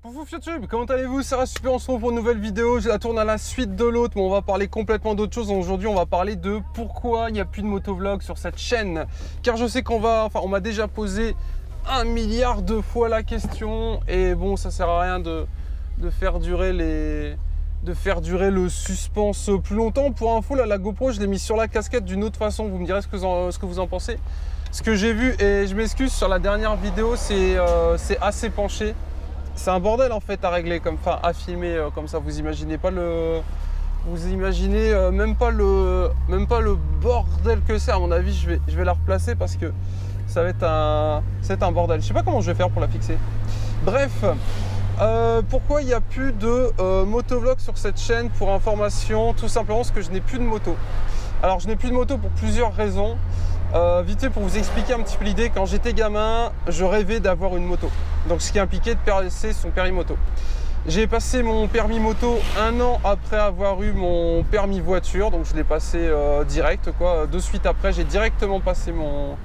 Bonjour YouTube, comment allez-vous? Ça va super, on se retrouve pour une nouvelle vidéo. Je la tourne à la suite de l'autre, mais on va parler complètement d'autre chose. Aujourd'hui, on va parler de pourquoi il n'y a plus de motovlog sur cette chaîne. Car je sais on m'a déjà posé 1 milliard de fois la question. Et bon, ça sert à rien de faire durer le suspense plus longtemps. Pour info, là, la GoPro, je l'ai mise sur la casquette d'une autre façon. Vous me direz ce que vous en pensez. Ce que j'ai vu, et je m'excuse, sur la dernière vidéo, c'est assez penché. C'est un bordel en fait à régler, à filmer comme ça. Vous imaginez pas même pas le bordel que c'est. À mon avis, je vais la replacer parce que ça va être un bordel. Je sais pas comment je vais faire pour la fixer. Bref, pourquoi il n'y a plus de motovlog sur cette chaîne? Pour information, tout simplement parce que je n'ai plus de moto. Alors je n'ai plus de moto pour plusieurs raisons. Vite fait, pour vous expliquer un petit peu l'idée, quand j'étais gamin, je rêvais d'avoir une moto. Donc ce qui impliquait de passer son permis moto. J'ai passé mon permis moto 1 an après avoir eu mon permis voiture. Donc je l'ai passé direct quoi. De suite après, j'ai directement passé mon...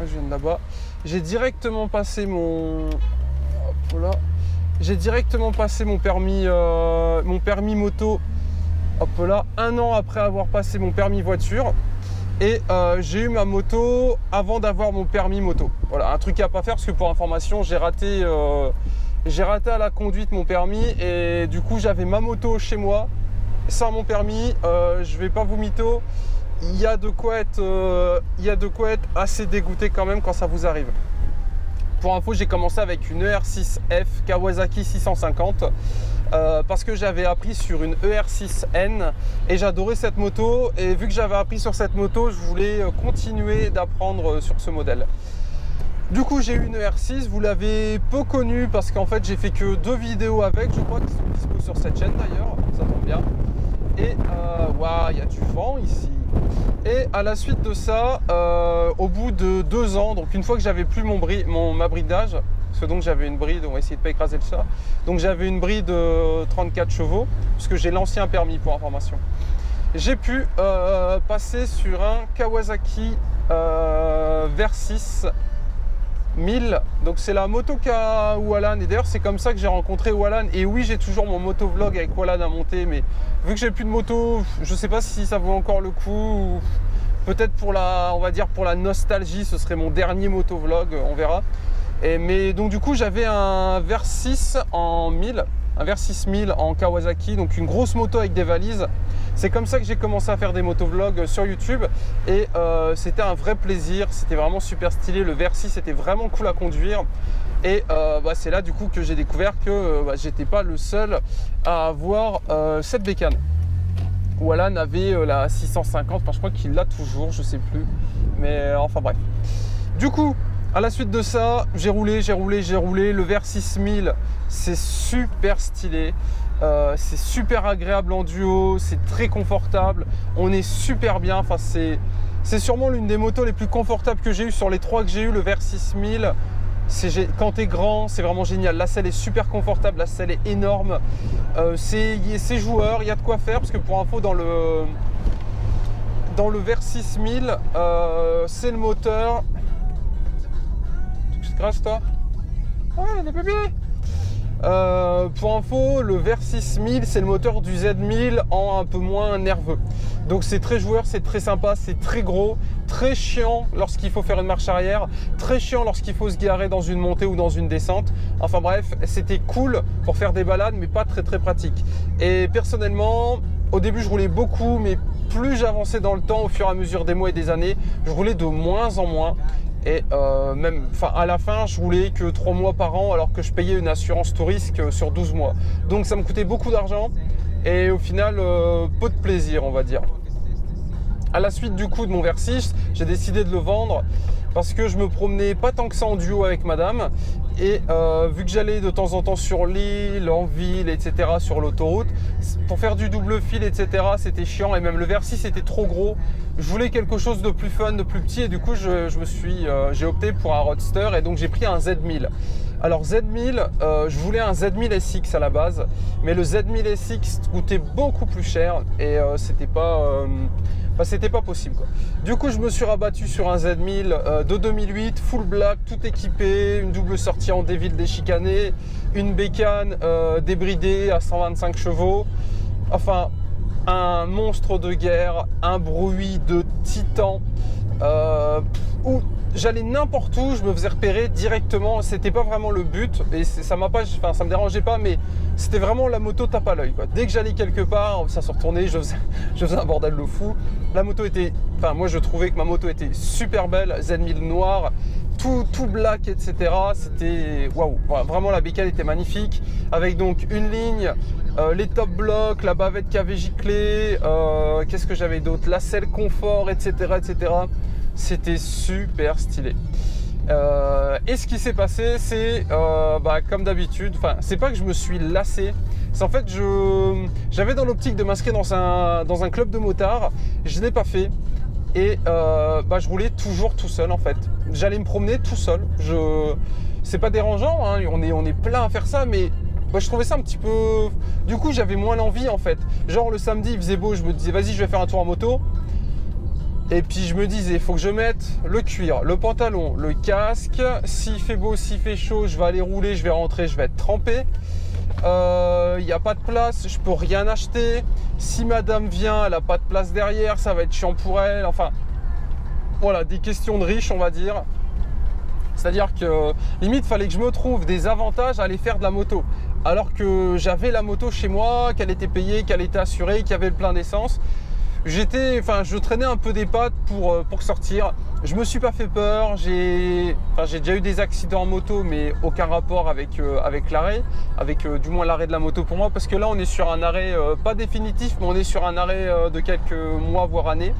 je viens de là-bas. J'ai directement passé mon... hop là. J'ai directement passé mon permis moto. Hop là, 1 an après avoir passé mon permis voiture. Et j'ai eu ma moto avant d'avoir mon permis moto. Voilà, un truc à pas faire parce que pour information, j'ai raté à la conduite mon permis et du coup j'avais ma moto chez moi sans mon permis. Je vais pas vous mytho, il y a de quoi être assez dégoûté quand même quand ça vous arrive. Pour info, j'ai commencé avec une ER6F Kawasaki 650 parce que j'avais appris sur une ER6N et j'adorais cette moto. Et vu que j'avais appris sur cette moto, je voulais continuer d'apprendre sur ce modèle. Du coup, j'ai eu une ER6, vous l'avez peu connue parce qu'en fait, j'ai fait que 2 vidéos avec. Je crois qu'ils sont dispo sur cette chaîne d'ailleurs, ça tombe bien. Et waouh, il y a du vent ici. Et à la suite de ça, au bout de 2 ans, donc une fois que j'avais plus ma bridage, parce que donc j'avais une bride, on va essayer de pas écraser le chat. Donc j'avais une bride de 34 chevaux, puisque j'ai l'ancien permis pour information. J'ai pu passer sur un Kawasaki Versys 1000. Donc c'est la moto qu'a Wallan, et d'ailleurs c'est comme ça que j'ai rencontré Wallan. Et oui, j'ai toujours mon motovlog avec Wallan à monter, mais vu que j'ai plus de moto, je sais pas si ça vaut encore le coup, ou peut-être pour la nostalgie, ce serait mon dernier motovlog, on verra. Mais donc du coup j'avais un Versys en 1000, un Versys 1000 en Kawasaki, donc une grosse moto avec des valises. C'est comme ça que j'ai commencé à faire des motovlogs sur YouTube et c'était un vrai plaisir, c'était vraiment super stylé. Le Versys était vraiment cool à conduire et c'est là du coup que j'ai découvert que j'étais pas le seul à avoir cette bécane. Wallan avait la 650, je crois qu'il l'a toujours, je sais plus, mais enfin bref. Du coup, à la suite de ça, j'ai roulé. Le Versys 1000, c'est super stylé. C'est super agréable en duo, c'est très confortable. On est super bien. Enfin, c'est sûrement l'une des motos les plus confortables que j'ai eues sur les 3 que j'ai eu. Le Versys 1000, quand t'es grand, c'est vraiment génial. La selle est super confortable, la selle est énorme. C'est joueur, il y a de quoi faire parce que pour info, dans le Versys 1000, c'est le moteur. Grâce toi. Ouais, les bébés. Pour info, le Versys 1000, c'est le moteur du Z1000 en un peu moins nerveux. Donc c'est très joueur, c'est très sympa, c'est très gros, très chiant lorsqu'il faut faire une marche arrière, très chiant lorsqu'il faut se garer dans une montée ou dans une descente. Enfin bref, c'était cool pour faire des balades, mais pas très pratique. Et personnellement, au début, je roulais beaucoup, mais plus j'avançais dans le temps, au fur et à mesure des mois et des années, je roulais de moins en moins. Et à la fin, je roulais que 3 mois par an alors que je payais une assurance tout risque sur 12 mois. Donc ça me coûtait beaucoup d'argent et au final, peu de plaisir, on va dire. À la suite du coup de mon Versys, j'ai décidé de le vendre parce que je me promenais pas tant que ça en duo avec madame. Et vu que j'allais de temps en temps sur l'île, en ville, etc., sur l'autoroute, pour faire du double fil, etc., c'était chiant. Et même le Versys était trop gros. Je voulais quelque chose de plus fun, de plus petit. Et du coup, j'ai opté pour un Roadster. Et donc, j'ai pris un Z1000. Alors Z1000, je voulais un Z1000 SX à la base, mais le Z1000 SX coûtait beaucoup plus cher et c'était pas possible, quoi. Du coup, je me suis rabattu sur un Z1000 de 2008, full black, tout équipé, une double sortie en déville déchicanée, une bécane débridée à 125 chevaux, enfin un monstre de guerre, un bruit de titan, où j'allais n'importe où, je me faisais repérer directement. C'était pas vraiment le but et ça m'a pas, enfin, ça me dérangeait pas, mais c'était vraiment la moto tape à l'œil, quoi. Dès que j'allais quelque part, ça se retournait, je faisais un bordel de fou. La moto était, enfin moi je trouvais que ma moto était super belle, Z1000 noir, tout black, etc. C'était waouh, vraiment la bécane était magnifique, avec donc une ligne, les top blocs, la bavette KV giclée, qu'est-ce que j'avais d'autre, la selle confort, etc., etc. C'était super stylé. Et ce qui s'est passé, c'est comme d'habitude, enfin c'est pas que je me suis lassé, c'est en fait j'avais dans l'optique de m'inscrire dans un club de motards, je l'ai pas fait et je roulais toujours tout seul en fait. J'allais me promener tout seul. C'est pas dérangeant, hein, on est plein à faire ça, mais je trouvais ça un petit peu. Du coup j'avais moins l'envie en fait. Genre le samedi il faisait beau, je me disais vas-y je vais faire un tour en moto. Et puis je me disais, il faut que je mette le cuir, le pantalon, le casque. S'il fait beau, s'il fait chaud, je vais aller rouler, je vais rentrer, je vais être trempé. Il n'y a pas de place, je peux rien acheter. Si madame vient, elle n'a pas de place derrière, ça va être chiant pour elle. Enfin, voilà, des questions de riches, on va dire. C'est-à-dire que limite, il fallait que je me trouve des avantages à aller faire de la moto. Alors que j'avais la moto chez moi, qu'elle était payée, qu'elle était assurée, qu'il y avait le plein d'essence. Je traînais un peu des pattes pour sortir. Je me suis pas fait peur. J'ai déjà eu des accidents en moto, mais aucun rapport avec l'arrêt, avec du moins l'arrêt de la moto pour moi, parce que là on est sur un arrêt pas définitif, mais on est sur un arrêt de quelques mois voire années.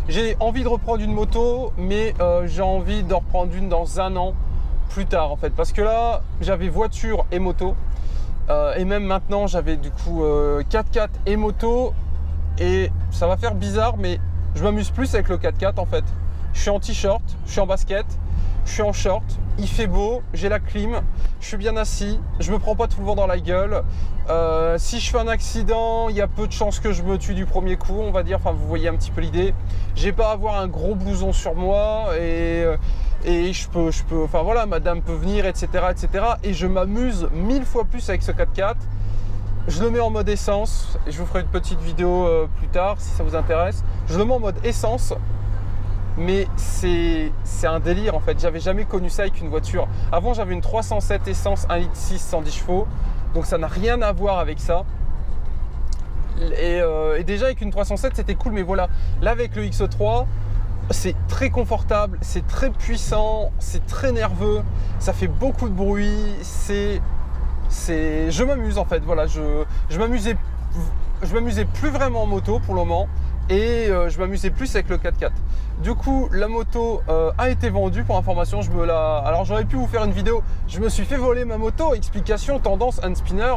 J'ai envie de reprendre une moto, mais j'ai envie d'en reprendre une dans un an plus tard en fait, parce que là j'avais voiture et moto, et même maintenant j'avais du coup 4x4 et moto. Et ça va faire bizarre, mais je m'amuse plus avec le 4x4 en fait. Je suis en t-shirt, je suis en basket, je suis en short, il fait beau, j'ai la clim, je suis bien assis, je me prends pas tout le vent dans la gueule. Si je fais un accident, il y a peu de chances que je me tue du premier coup, on va dire. Enfin, vous voyez un petit peu l'idée. J'ai pas à avoir un gros blouson sur moi et je peux, enfin voilà, madame peut venir, etc., etc. Et je m'amuse 1000 fois plus avec ce 4x4. Je le mets en mode essence et je vous ferai une petite vidéo plus tard si ça vous intéresse. Je le mets en mode essence, mais c'est un délire en fait. J'avais jamais connu ça avec une voiture. Avant j'avais une 307 essence 1,6 litre 110 chevaux, donc ça n'a rien à voir avec ça. Et déjà avec une 307 c'était cool, mais voilà, là avec le X3 c'est très confortable, c'est très puissant, c'est très nerveux, ça fait beaucoup de bruit, je m'amuse en fait, voilà, je m'amusais plus vraiment en moto pour le moment et je m'amusais plus avec le 4x4. Du coup, la moto a été vendue pour information. Alors j'aurais pu vous faire une vidéo, je me suis fait voler ma moto, explication, tendance, hand spinner,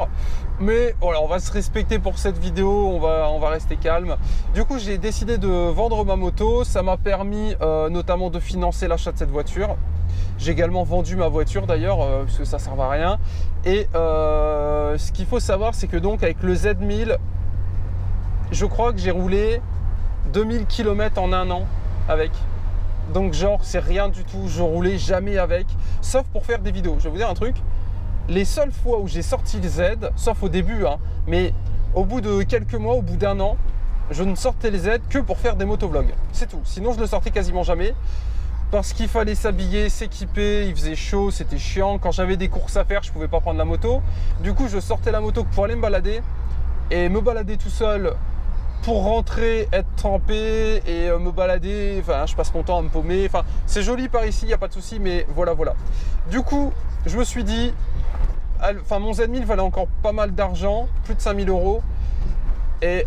mais voilà, on va se respecter pour cette vidéo, on va rester calme. Du coup, j'ai décidé de vendre ma moto, ça m'a permis notamment de financer l'achat de cette voiture. J'ai également vendu ma voiture d'ailleurs, parce que ça ne sert à rien. Et ce qu'il faut savoir, c'est que donc avec le Z1000, je crois que j'ai roulé 2000 km en un an avec. Donc genre, c'est rien du tout, je roulais jamais avec, sauf pour faire des vidéos. Je vais vous dire un truc, les seules fois où j'ai sorti le Z, sauf au début, hein, mais au bout de quelques mois, au bout d'un an, je ne sortais les Z que pour faire des motovlogs. C'est tout, sinon je ne le sortais quasiment jamais. Parce qu'il fallait s'habiller, s'équiper, il faisait chaud, c'était chiant. Quand j'avais des courses à faire, je ne pouvais pas prendre la moto. Du coup, je sortais la moto pour aller me balader. Et me balader tout seul pour rentrer, être trempé et me balader. Enfin, je passe mon temps à me paumer. Enfin, c'est joli par ici, il n'y a pas de souci, mais voilà, voilà. Du coup, je me suis dit, mon Z1000 valait encore pas mal d'argent, plus de 5000 €. Et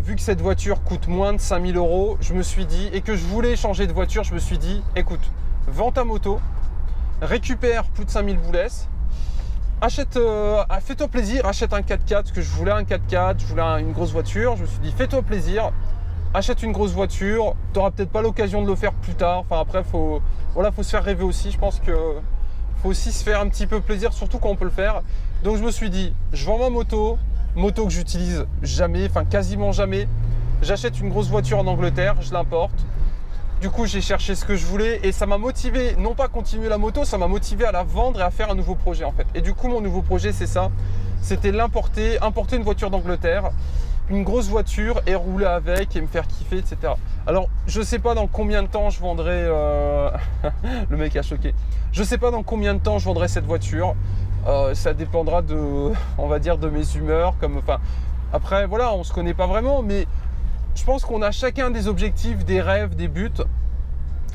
vu que cette voiture coûte moins de 5000 €, je me suis dit, et que je voulais changer de voiture, je me suis dit, écoute, vends ta moto, récupère plus de 5000 boules, achète, fais-toi plaisir, achète un 4x4, parce que je voulais un 4x4, je voulais une grosse voiture. Je me suis dit, fais-toi plaisir, achète une grosse voiture, tu n'auras peut-être pas l'occasion de le faire plus tard. Enfin après, faut se faire rêver aussi. Je pense que faut aussi se faire un petit peu plaisir, surtout quand on peut le faire. Donc je me suis dit, je vends ma moto que j'utilise jamais, enfin quasiment jamais. J'achète une grosse voiture en Angleterre, je l'importe. Du coup, j'ai cherché ce que je voulais et ça m'a motivé, non pas à continuer la moto, ça m'a motivé à la vendre et à faire un nouveau projet en fait. Et du coup, mon nouveau projet, c'est ça. C'était importer une voiture d'Angleterre, une grosse voiture et rouler avec et me faire kiffer, etc. Alors, je sais pas dans combien de temps je vendrai... Le mec a choqué. Je sais pas dans combien de temps je vendrai cette voiture. Ça dépendra de, on va dire, de mes humeurs. Enfin, après, voilà, on se connaît pas vraiment, mais je pense qu'on a chacun des objectifs, des rêves, des buts.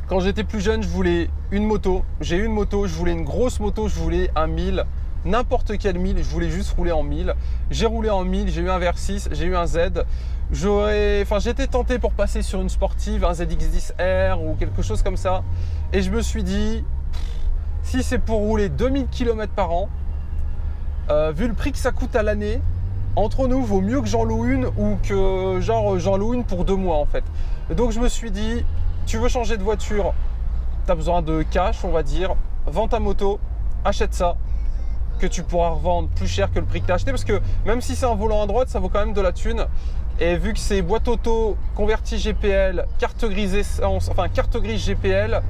Quand j'étais plus jeune, je voulais une moto. J'ai eu une moto, je voulais une grosse moto, je voulais un 1000. N'importe quel 1000, je voulais juste rouler en 1000. J'ai roulé en 1000, j'ai eu un VR6, j'ai eu un Z. J'étais tenté pour passer sur une sportive, un ZX10R ou quelque chose comme ça. Et je me suis dit, si c'est pour rouler 2000 km par an, vu le prix que ça coûte à l'année, entre nous, vaut mieux que j'en loue une ou que j'en loue une pour 2 mois en fait. Et donc je me suis dit, tu veux changer de voiture, tu as besoin de cash, on va dire, vends ta moto, achète ça, que tu pourras revendre plus cher que le prix que tu as acheté, parce que même si c'est un volant à droite, ça vaut quand même de la thune. Et vu que c'est boîte auto, converti GPL, carte grise essence, enfin carte grise GPL,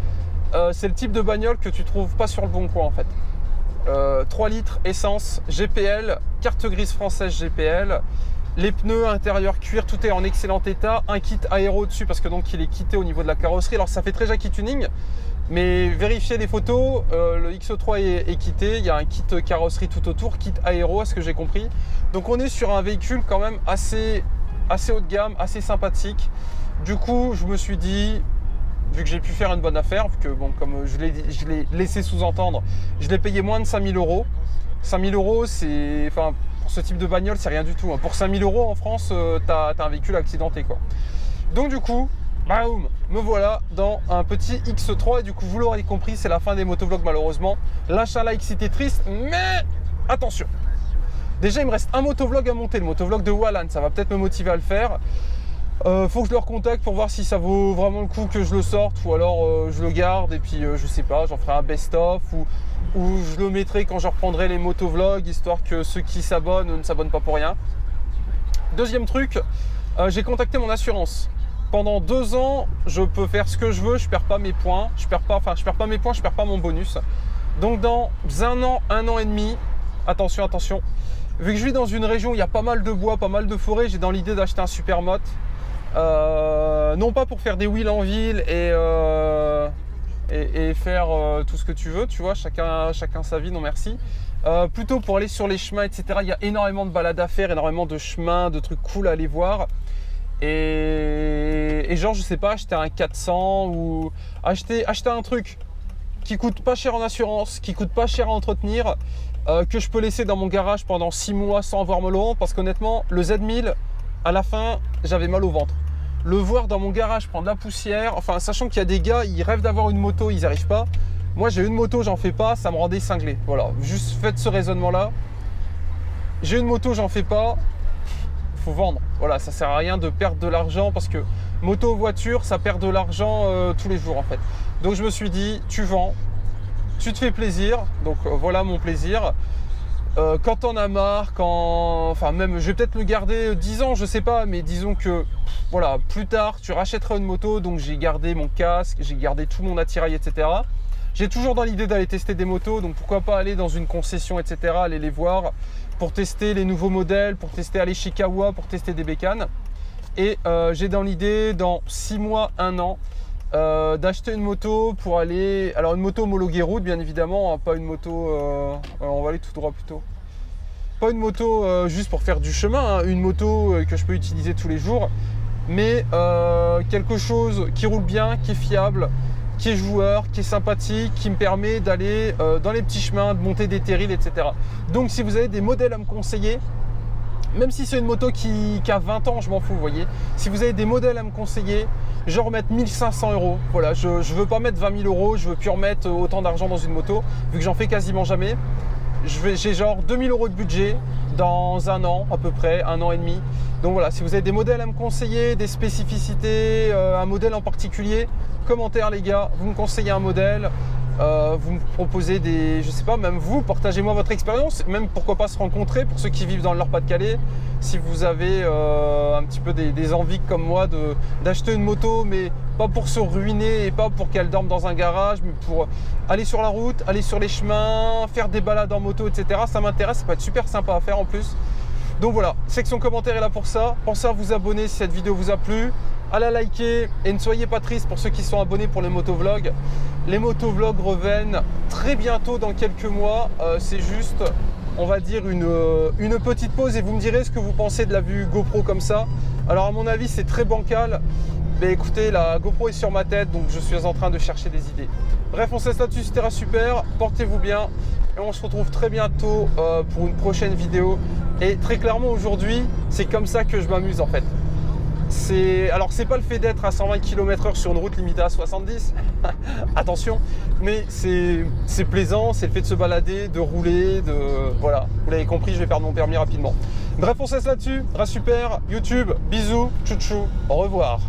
c'est le type de bagnole que tu trouves pas sur le bon coin en fait. 3 litres essence GPL, carte grise française GPL, les pneus intérieur cuir, tout est en excellent état, un kit aéro dessus parce que donc il est kitté au niveau de la carrosserie. Alors ça fait très Jackie Tuning, mais vérifiez les photos, le XE3 est kitté, il y a un kit carrosserie tout autour, kit aéro à ce que j'ai compris. Donc on est sur un véhicule quand même assez haut de gamme, assez sympathique. Du coup je me suis dit, vu que j'ai pu faire une bonne affaire, vu que bon, comme je l'ai laissé sous-entendre, je l'ai payé moins de 5000 euros. 5000 euros, c'est, enfin, pour ce type de bagnole, c'est rien du tout. Pour 5000 euros en France, t'as un véhicule accidenté, quoi. Donc du coup, boum, me voilà dans un petit X3 et du coup, vous l'aurez compris, c'est la fin des motovlogs malheureusement. Lâche un like si t'es triste, mais attention. Déjà, il me reste un motovlog à monter, le motovlog de Wallan, ça va peut-être me motiver à le faire. Faut que je le recontacte pour voir si ça vaut vraiment le coup que je le sorte ou alors je le garde et puis je sais pas, j'en ferai un best-of ou je le mettrai quand je reprendrai les motovlogs histoire que ceux qui s'abonnent ne s'abonnent pas pour rien. Deuxième truc, j'ai contacté mon assurance. Pendant 2 ans, je peux faire ce que je veux, je perds pas mes points, je perds pas mes points, je perds pas mon bonus. Donc dans 1 an et demi, attention, vu que je vis dans une région où il y a pas mal de bois, pas mal de forêts, j'ai dans l'idée d'acheter un Supermoto. Non pas pour faire des wheels en ville et faire tout ce que tu veux, tu vois, chacun sa vie, non merci. Plutôt pour aller sur les chemins, etc. Il y a énormément de balades à faire, énormément de chemins, de trucs cool à aller voir. Et genre, je sais pas, acheter un 400 ou acheter un truc qui coûte pas cher en assurance, qui coûte pas cher à entretenir, que je peux laisser dans mon garage pendant 6 mois sans avoir mal au ventre, parce qu'honnêtement, le Z1000, à la fin, j'avais mal au ventre. Le voir dans mon garage prendre la poussière, enfin, sachant qu'il y a des gars, ils rêvent d'avoir une moto, ils n'y arrivent pas. Moi, j'ai une moto, j'en fais pas, ça me rendait cinglé. Voilà, juste faites ce raisonnement-là. J'ai une moto, j'en fais pas, faut vendre. Voilà, ça sert à rien de perdre de l'argent parce que moto, voiture, ça perd de l'argent tous les jours en fait. Donc je me suis dit, tu vends, tu te fais plaisir, donc voilà mon plaisir. Quand t'en as marre, enfin même, je vais peut-être le garder 10 ans, je sais pas, mais disons que, voilà, plus tard, tu rachèteras une moto, donc j'ai gardé mon casque, j'ai gardé tout mon attirail, etc. J'ai toujours dans l'idée d'aller tester des motos, donc pourquoi pas aller dans une concession, etc., aller les voir pour tester les nouveaux modèles, pour tester aller chez Kawa, pour tester des bécanes. Et j'ai dans l'idée, dans 6 mois, 1 an, d'acheter une moto pour aller, alors une moto homologuée route bien évidemment, hein, pas une moto, on va aller tout droit plutôt, pas une moto juste pour faire du chemin, hein, une moto que je peux utiliser tous les jours, mais quelque chose qui roule bien, qui est fiable, qui est joueur, qui est sympathique, qui me permet d'aller dans les petits chemins, de monter des terrils, etc. Donc si vous avez des modèles à me conseiller, même si c'est une moto qui a 20 ans, je m'en fous, vous voyez. Si vous avez des modèles à me conseiller, je vais remettre 1500 euros. Voilà, je ne veux pas mettre 20 000 euros, je veux plus remettre autant d'argent dans une moto, vu que j'en fais quasiment jamais. J'ai genre 2000 euros de budget dans 1 an à peu près, 1 an et demi. Donc voilà, si vous avez des modèles à me conseiller, des spécificités, un modèle en particulier, commentaire les gars, vous me conseillez un modèle. vous me proposez des, je sais pas, même vous, partagez-moi votre expérience, même pourquoi pas se rencontrer pour ceux qui vivent dans le Nord-Pas-de-Calais. Si vous avez un petit peu des envies comme moi d'acheter une moto, mais pas pour se ruiner et pas pour qu'elle dorme dans un garage, mais pour aller sur la route, aller sur les chemins, faire des balades en moto, etc. Ça m'intéresse, ça peut être super sympa à faire en plus. Donc voilà, section commentaire est là pour ça. Pensez à vous abonner si cette vidéo vous a plu, à la liker et ne soyez pas tristes pour ceux qui sont abonnés pour les motovlogs. Les motovlogs reviennent très bientôt dans quelques mois. C'est juste, on va dire, une petite pause et vous me direz ce que vous pensez de la vue GoPro comme ça. Alors à mon avis, c'est très bancal. Mais écoutez, la GoPro est sur ma tête, donc je suis en train de chercher des idées. Bref, on se laisse là-dessus, c'était super. Portez-vous bien et on se retrouve très bientôt pour une prochaine vidéo. Et très clairement aujourd'hui, c'est comme ça que je m'amuse en fait. Alors c'est pas le fait d'être à 120 km/h sur une route limitée à 70, attention, mais c'est plaisant, c'est le fait de se balader, de rouler, voilà, vous l'avez compris, je vais perdre mon permis rapidement. Bref, on se laisse là-dessus, reste super, YouTube, bisous, tchou tchou, au revoir.